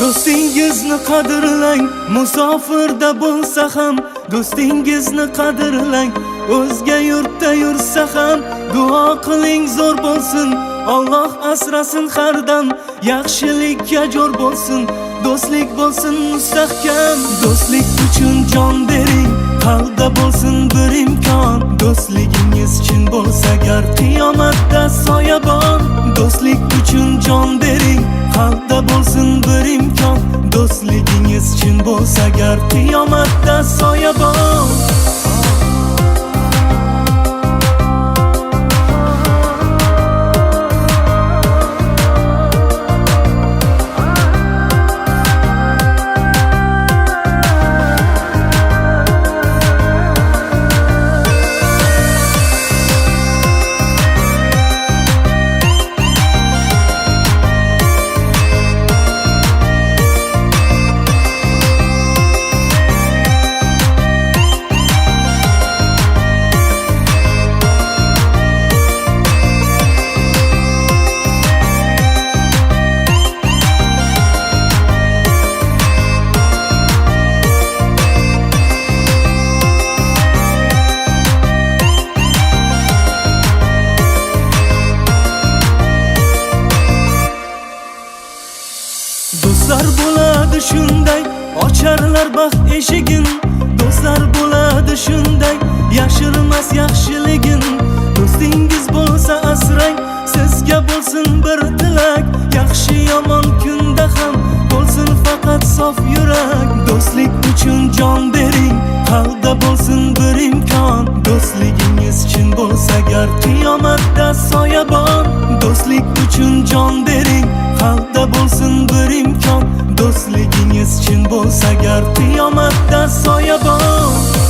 Do'stingizni qadrlang, musofirda bo'lsa ham do'stingizni qadrlang. O'zga yurtda yursa ham duo qiling zo'r bo'lsin. Alloh asrasin har dam, yaxshilikka jo'r bo'lsin. Do'stlik bo'lsin mustahkam, do'stlik uchun jon bering. Qalbda bo'lsin bir imkon, do'stligingiz chin bo'lsa gar qiyomatda soyabon. Do'stlik uchun jon bering, qalbda bo'lsin bir imkon, do'stligingiz chin bo'lsa gar qiyomatda soyabon. Do'stlar bo'ladi shunday, ocharlar baxt eshigin. Do'stlar bo'ladi shunday, yashirmas yaxshiligin. Do'stingiz bo'lsa asrang, sizga bo'lsin bir tilak. Yaxshi yomon kunda ham bo'lsin faqat sof yurak. Do'stlik uchun jon bering, qalbda bo'lsin bir imkon, do'stligingiz chin bo'lsa gar qiyomatda soyabon. Do'stlik uchun jon bering, qalbda bo'lsin bir imkon, do'stligingiz chin bo'lsa gar qiyomatda soyabon.